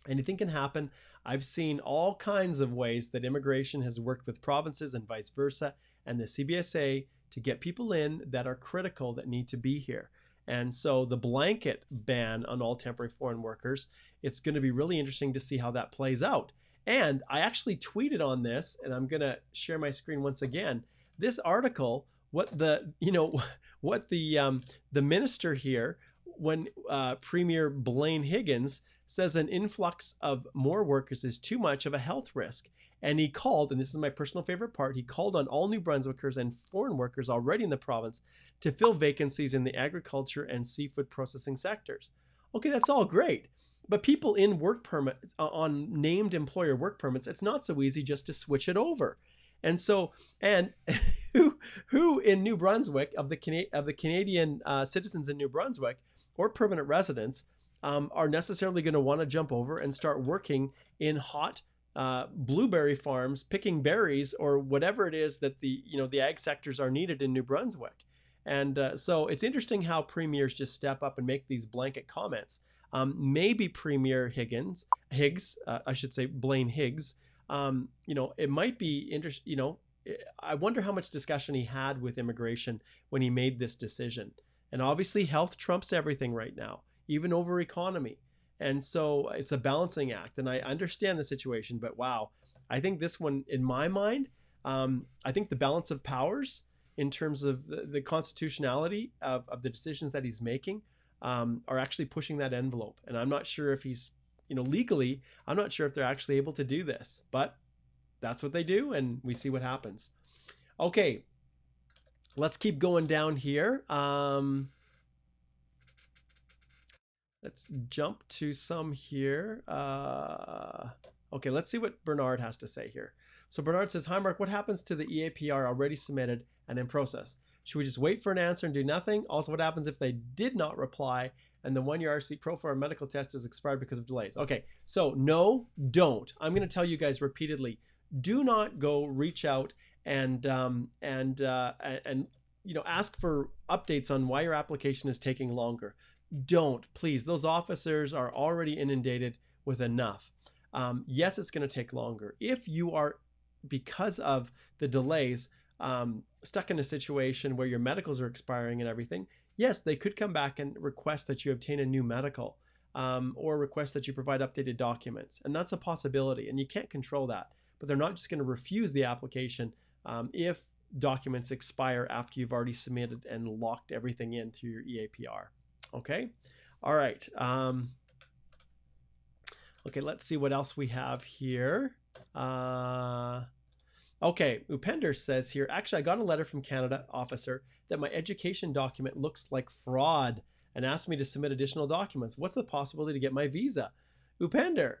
Anything can happen. I've seen all kinds of ways that immigration has worked with provinces and vice versa, and the CBSA to get people in that are critical, that need to be here. And so the blanket ban on all temporary foreign workers, it's going to be really interesting to see how that plays out. And I actually tweeted on this, and I'm going to share my screen once again. This article, what the minister here, when Premier Blaine Higgins says an influx of more workers is too much of a health risk. And he called, and this is my personal favorite part, he called on all New Brunswickers and foreign workers already in the province to fill vacancies in the agriculture and seafood processing sectors. Okay, that's all great. But people in work permits, on named employer work permits, it's not so easy just to switch it over. And so, and who in New Brunswick, of the Canadian citizens in New Brunswick or permanent residents, are necessarily going to want to jump over and start working in hot blueberry farms, picking berries, or whatever it is that the ag sectors are needed in New Brunswick. And so it's interesting how premiers just step up and make these blanket comments. Maybe Premier Higgs, I should say Blaine Higgs, it might be interesting, I wonder how much discussion he had with immigration when he made this decision. And obviously health trumps everything right now, even over economy. And so it's a balancing act. And I understand the situation, but wow, I think this one, in my mind, I think the balance of powers in terms of the constitutionality of the decisions that he's making are actually pushing that envelope. And I'm not sure if he's, legally, I'm not sure if they're actually able to do this, but that's what they do, and we see what happens. Okay, let's keep going down here. Let's jump to some here. Okay, let's see what Bernard has to say here. So Bernard says, hi Mark, what happens to the EAPR already submitted and in process? Should we just wait for an answer and do nothing? Also, what happens if they did not reply and the 1 year RC profile or medical test is expired because of delays? Okay, so no, don't. I'm going to tell you guys repeatedly, do not go reach out and ask for updates on why your application is taking longer. Don't, please. Those officers are already inundated with enough. Yes, it's going to take longer. If you are, because of the delays, stuck in a situation where your medicals are expiring and everything, yes, they could come back and request that you obtain a new medical, or request that you provide updated documents. And that's a possibility, and you can't control that. But they're not just going to refuse the application if documents expire after you've already submitted and locked everything in through your EAPR. Okay. All right. Okay, let's see what else we have here. Okay, Bhupinder says here, actually, I got a letter from Canada officer that my education document looks like fraud and asked me to submit additional documents. What's the possibility to get my visa? Bhupinder,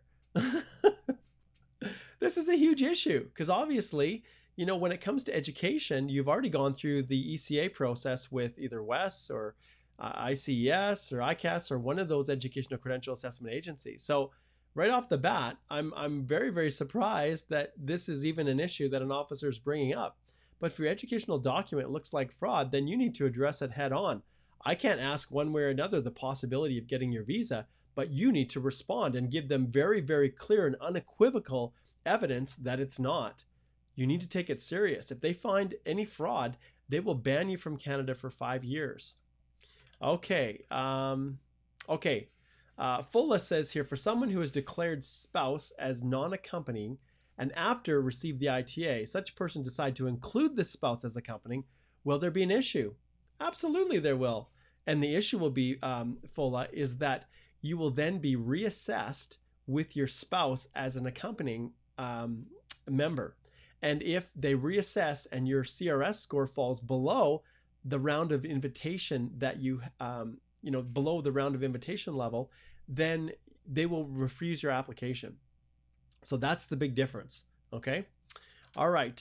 this is a huge issue because obviously, you know, when it comes to education, you've already gone through the ECA process with either WES or ICES or ICAS or one of those educational credential assessment agencies. So right off the bat, I'm very, very surprised that this is even an issue that an officer is bringing up. But if your educational document looks like fraud, then you need to address it head on. I can't ask one way or another the possibility of getting your visa, but you need to respond and give them very, very clear and unequivocal evidence that it's not. You need to take it serious. If they find any fraud, they will ban you from Canada for 5 years. Okay. Fulla says here, for someone who has declared spouse as non-accompanying and after received the ITA, such person decide to include the spouse as accompanying, will there be an issue? Absolutely there will. And the issue will be, Fulla, is that you will then be reassessed with your spouse as an accompanying member. And if they reassess and your CRS score falls below the round of invitation that below the round of invitation level, then they will refuse your application. So that's the big difference. Okay. All right.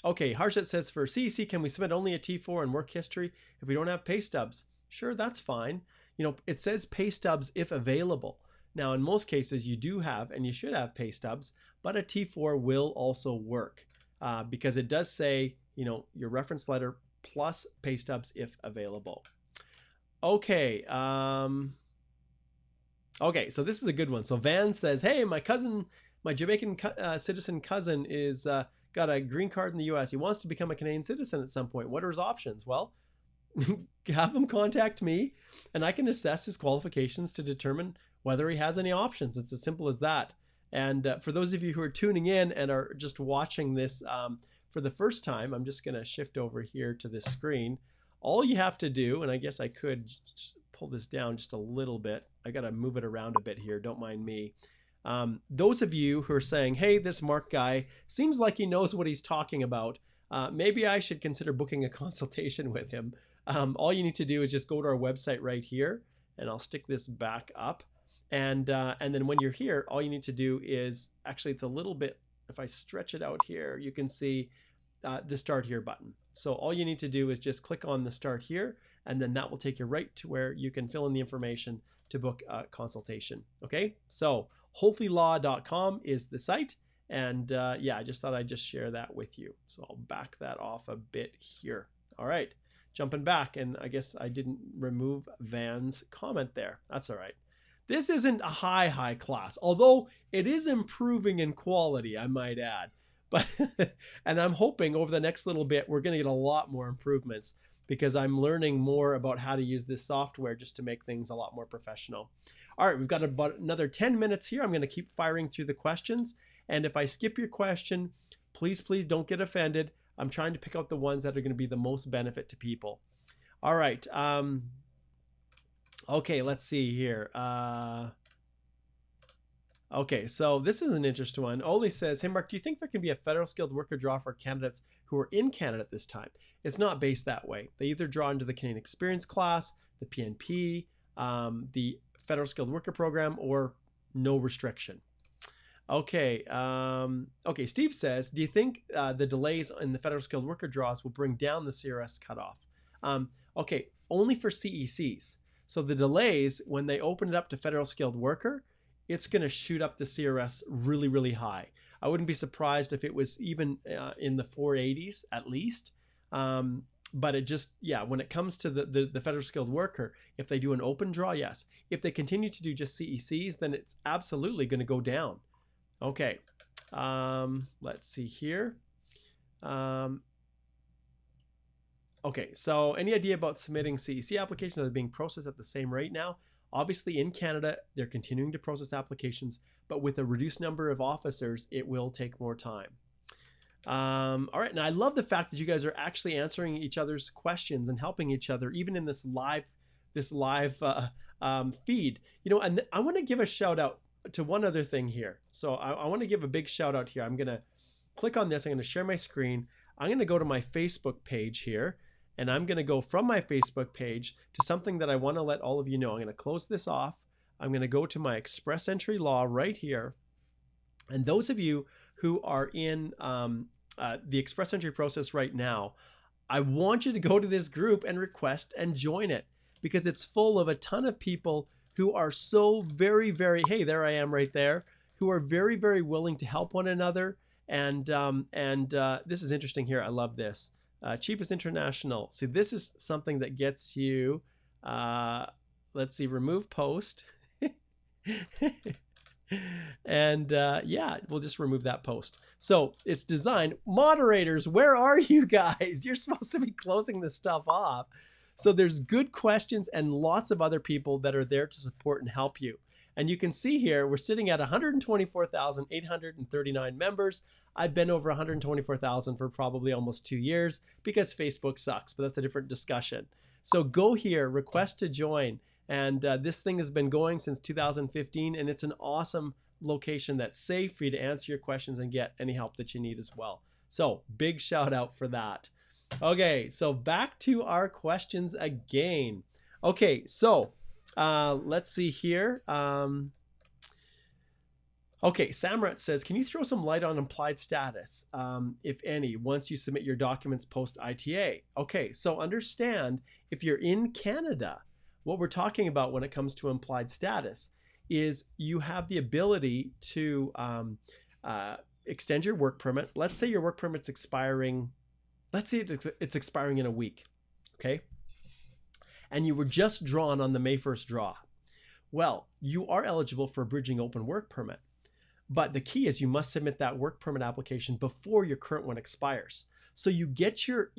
Okay. Harshit says for CEC, can we submit only a T4 and work history if we don't have pay stubs? Sure, that's fine. You know, it says pay stubs if available. Now, in most cases, you do have and you should have pay stubs, but a T4 will also work because it does say, you know, your reference letter plus pay stubs if available. Okay. Okay, so this is a good one. So Van says, hey, my Jamaican citizen cousin is got a green card in the US. He wants to become a Canadian citizen at some point. What are his options? Well, have him contact me and I can assess his qualifications to determine whether he has any options. It's as simple as that. And for those of you who are tuning in and are just watching this for the first time, I'm just going to shift over here to this screen. All you have to do, and I guess I could pull this down just a little bit. I got to move it around a bit here. Don't mind me. Those of you who are saying, hey, this Mark guy seems like he knows what he's talking about. Maybe I should consider booking a consultation with him. All you need to do is just go to our website right here, and I'll stick this back up. And then when you're here, all you need to do is, actually it's a little bit, if I stretch it out here, you can see the Start Here button. So all you need to do is just click on the Start Here, and then that will take you right to where you can fill in the information to book a consultation. Okay, so holthelaw.com is the site. And yeah, I just thought I'd just share that with you. So I'll back that off a bit here. All right, jumping back, and I guess I didn't remove Van's comment there. That's all right. This isn't a high class, although it is improving in quality, I might add. But and I'm hoping over the next little bit, we're going to get a lot more improvements because I'm learning more about how to use this software just to make things a lot more professional. All right, we've got about another 10 minutes here. I'm going to keep firing through the questions. And if I skip your question, please don't get offended. I'm trying to pick out the ones that are going to be the most benefit to people. All right. Okay, let's see here. Okay, so this is an interesting one. Oli says, hey, Mark, do you think there can be a federal skilled worker draw for candidates who are in Canada at this time? It's not based that way. They either draw into the Canadian Experience class, the PNP, the Federal Skilled Worker Program, or no restriction. Okay. Okay. Steve says, do you think the delays in the federal skilled worker draws will bring down the CRS cutoff? Okay. Only for CECs. So the delays, when they open it up to federal skilled worker, it's going to shoot up the CRS really, really high. I wouldn't be surprised if it was even in the 480s at least. But it just, yeah, when it comes to the federal skilled worker, if they do an open draw, yes. If they continue to do just CECs, then it's absolutely going to go down. Okay, let's see here. Okay, so any idea about submitting CEC applications that are being processed at the same rate now? Obviously in Canada, they're continuing to process applications, but with a reduced number of officers, it will take more time. All right, and I love the fact that you guys are actually answering each other's questions and helping each other, even in this live feed. You know, and I want to give a shout out to one other thing here. So I want to give a big shout out here. I'm going to click on this. I'm going to share my screen. I'm going to go to my Facebook page here, and I'm going to go from my Facebook page to something that I want to let all of you know. I'm going to close this off. I'm going to go to my express entry law right here. And those of you who are in the express entry process right now, I want you to go to this group and request and join it, because it's full of a ton of people who are so very, very, hey, there I am right there, who are very, very willing to help one another. And this is interesting here. I love this. Cheapest international. See, this is something that gets you, let's see, remove post. And yeah, we'll just remove that post. So it's designed. Moderators, where are you guys? You're supposed to be closing this stuff off. So there's good questions and lots of other people that are there to support and help you. And you can see here, we're sitting at 124,839 members. I've been over 124,000 for probably almost 2 years because Facebook sucks, but that's a different discussion. So go here, request to join. And this thing has been going since 2015, and it's an awesome location that's safe for you to answer your questions and get any help that you need as well. So big shout out for that. Okay, so back to our questions again. Okay, so let's see here. Okay, Samrat says, can you throw some light on implied status, if any, once you submit your documents post-ITA? Okay, so understand, if you're in Canada, what we're talking about when it comes to implied status is you have the ability to extend your work permit. Let's say your work permit's expiring. Let's say it's expiring in a week, okay? And you were just drawn on the May 1st draw. Well, you are eligible for a bridging open work permit. But the key is you must submit that work permit application before your current one expires. So you get your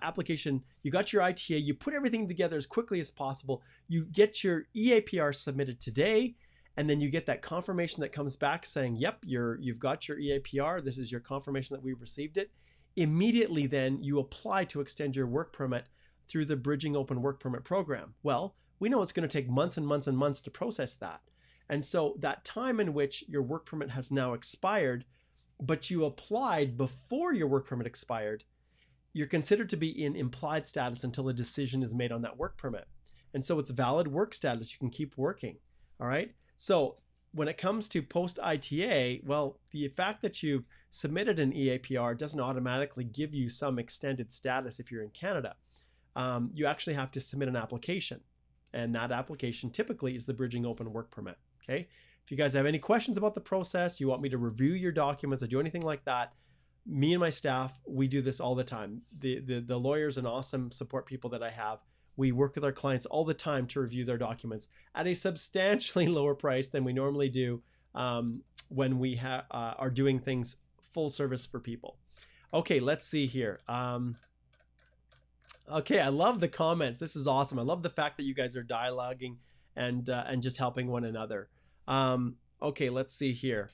application, you got your ITA, you put everything together as quickly as possible. You get your EAPR submitted today, and then you get that confirmation that comes back saying, yep, you've got your EAPR. This is your confirmation that we've received it. Immediately then you apply to extend your work permit through the Bridging Open Work Permit program. Well, we know it's going to take months and months and months to process that. And so that time in which your work permit has now expired, but you applied before your work permit expired, you're considered to be in implied status until a decision is made on that work permit. And so it's valid work status. You can keep working. All right. So when it comes to post-ITA, well, the fact that you've submitted an EAPR doesn't automatically give you some extended status if you're in Canada. You actually have to submit an application. And that application typically is the Bridging Open Work Permit. Okay. If you guys have any questions about the process, you want me to review your documents or do anything like that, me and my staff, we do this all the time. The lawyers and awesome support people that I have, we work with our clients all the time to review their documents at a substantially lower price than we normally do when we are doing things full service for people. Okay, let's see here. Okay, I love the comments. This is awesome. I love the fact that you guys are dialoguing and just helping one another. Okay, let's see here.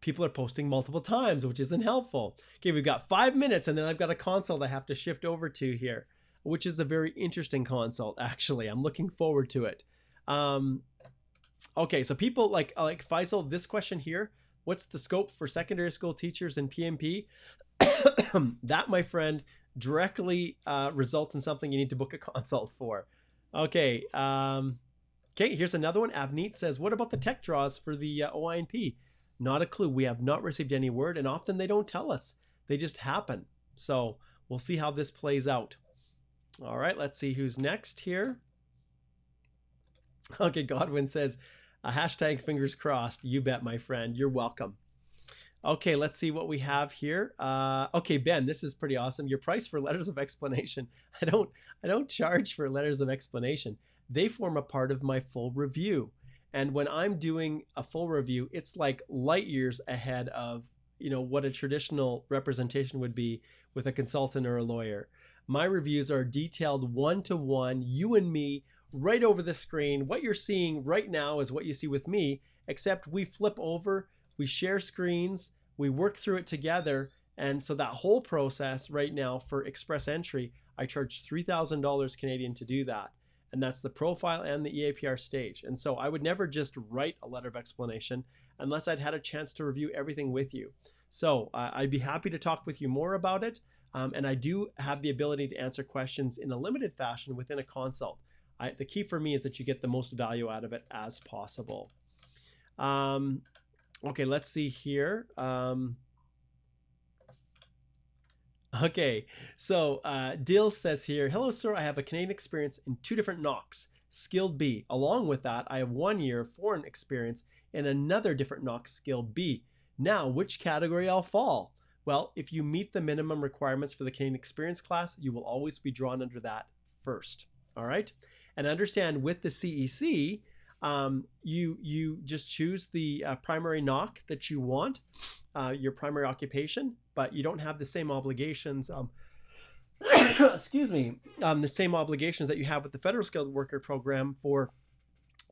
People are posting multiple times, which isn't helpful. Okay, we've got 5 minutes, and then I've got a consult I have to shift over to here, which is a very interesting consult, actually. I'm looking forward to it. Okay, so people like Faisal, this question here, what's the scope for secondary school teachers in PMP? That, my friend, directly results in something you need to book a consult for. Okay, Okay, here's another one. Avneet says, what about the tech draws for the OINP? Not a clue. We have not received any word, and often they don't tell us. They just happen. So we'll see how this plays out. All right, let's see who's next here. Okay, Godwin says, hashtag fingers crossed. You bet, my friend. You're welcome. Okay, let's see what we have here. Okay, Ben, this is pretty awesome. Your price for letters of explanation. I don't charge for letters of explanation. They form a part of my full review. And when I'm doing a full review, it's like light years ahead of, you know, what a traditional representation would be with a consultant or a lawyer. My reviews are detailed one-to-one, you and me, right over the screen. What you're seeing right now is what you see with me, except we flip over, we share screens, we work through it together. And so that whole process right now for express entry, I charge $3,000 Canadian to do that. And that's the profile and the EAPR stage. And so I would never just write a letter of explanation unless I'd had a chance to review everything with you. So I'd be happy to talk with you more about it. And I do have the ability to answer questions in a limited fashion within a consult. The key for me is that you get the most value out of it as possible. Okay, let's see here. Okay, so Dill says here, hello, sir. I have a Canadian experience in 2 different NOCs, Skilled B. Along with that, I have 1 year foreign experience in another different NOC, Skilled B. Now, which category I'll fall? Well, if you meet the minimum requirements for the Canadian experience class, you will always be drawn under that first. All right, and understand with the CEC, you just choose the primary NOC that you want, your primary occupation, but you don't have the same obligations, excuse me, the same obligations that you have with the Federal Skilled Worker Program for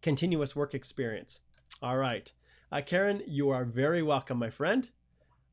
continuous work experience. All right, Karen, you are very welcome, my friend.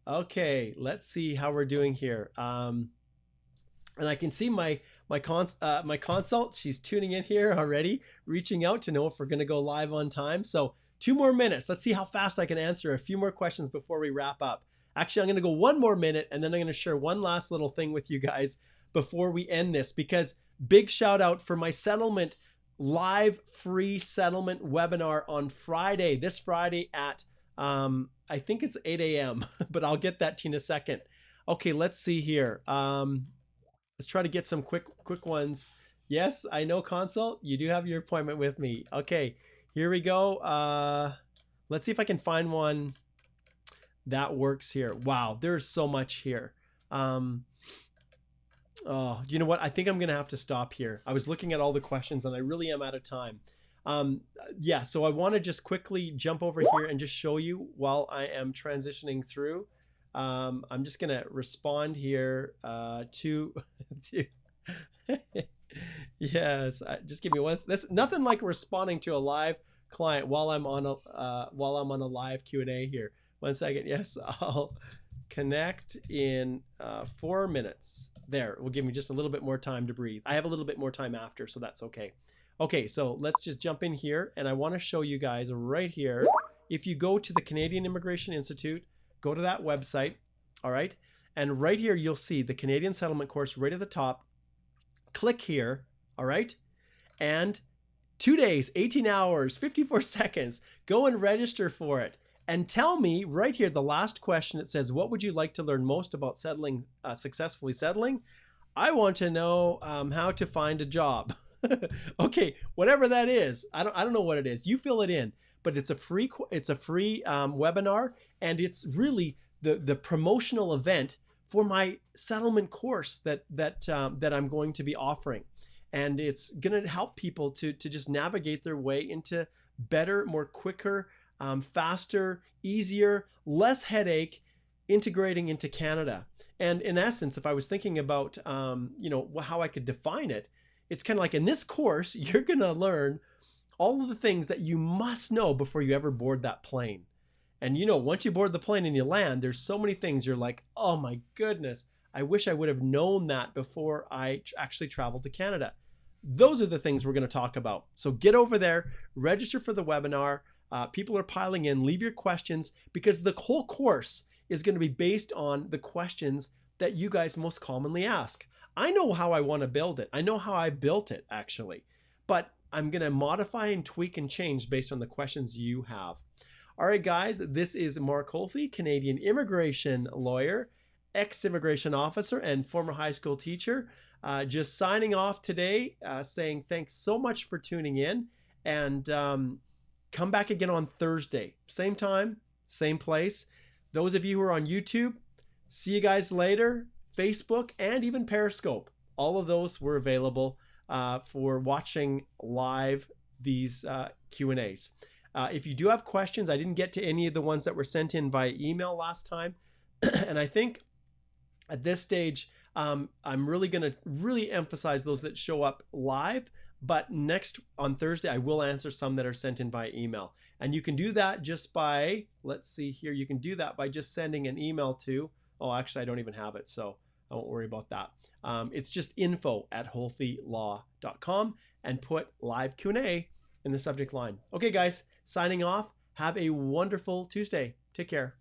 Okay, let's see how we're doing here. And I can see my consult. She's tuning in here already, reaching out to know if we're going to go live on time. So 2 more minutes. Let's see how fast I can answer a few more questions before we wrap up. Actually, I'm going to go 1 more minute, and then I'm going to share one last little thing with you guys before we end this, because big shout out for my settlement, live free settlement webinar on Friday, this Friday at, I think it's 8 a.m., but I'll get that to you in a second. Okay, let's see here. Let's try to get some quick ones. Yes, I know, consult. You do have your appointment with me. Okay, here we go. Let's see if I can find one that works here. Wow, there's so much here. Oh, you know what? I think I'm going to have to stop here. I was looking at all the questions and I really am out of time. Yeah, so I want to just quickly jump over here and just show you while I am transitioning through. I'm just going to respond here to yes, just give me one. That's nothing like responding to a live client while I'm on a live Q&A here. 1 second. Yes, I'll connect in 4 minutes. There, it will give me just a little bit more time to breathe. I have a little bit more time after, so that's okay. Okay, so let's just jump in here, and I want to show you guys right here. If you go to the Canadian Immigration Institute, go to that website, all right? And right here, you'll see the Canadian Settlement course right at the top. Click here, all right? And 2 days, 18 hours, 54 seconds. Go and register for it. And tell me right here, the last question, it says, what would you like to learn most about settling, successfully settling? I want to know how to find a job. Okay, whatever that is, I don't know what it is. You fill it in, but it's a free webinar, and it's really the promotional event for my settlement course that I'm going to be offering, and it's going to help people to just navigate their way into better, more quicker, faster, easier, less headache integrating into Canada. And in essence, if I was thinking about you know, how I could define it, it's kind of like in this course, you're going to learn all of the things that you must know before you ever board that plane. And you know, once you board the plane and you land, there's so many things you're like, oh my goodness, I wish I would have known that before I actually traveled to Canada. Those are the things we're going to talk about. So get over there, register for the webinar. People are piling in, leave your questions, because the whole course is going to be based on the questions that you guys most commonly ask. I know how I want to build it. I know how I built it, actually. But I'm going to modify and tweak and change based on the questions you have. All right, guys, this is Mark Holthe, Canadian immigration lawyer, ex-immigration officer, and former high school teacher. Just signing off today, saying thanks so much for tuning in, and come back again on Thursday. Same time, same place. Those of you who are on YouTube, see you guys later. Facebook and even Periscope. All of those were available for watching live these Q&As. If you do have questions, I didn't get to any of the ones that were sent in via email last time. And I think at this stage, I'm really going to emphasize those that show up live. But next on Thursday, I will answer some that are sent in via email. And you can do that just by, let's see here, you can do that by just sending an email to, oh, actually, I don't even have it, so I won't worry about that. It's just info@holthelaw.com and put live Q&A in the subject line. Okay, guys, signing off. Have a wonderful Tuesday. Take care.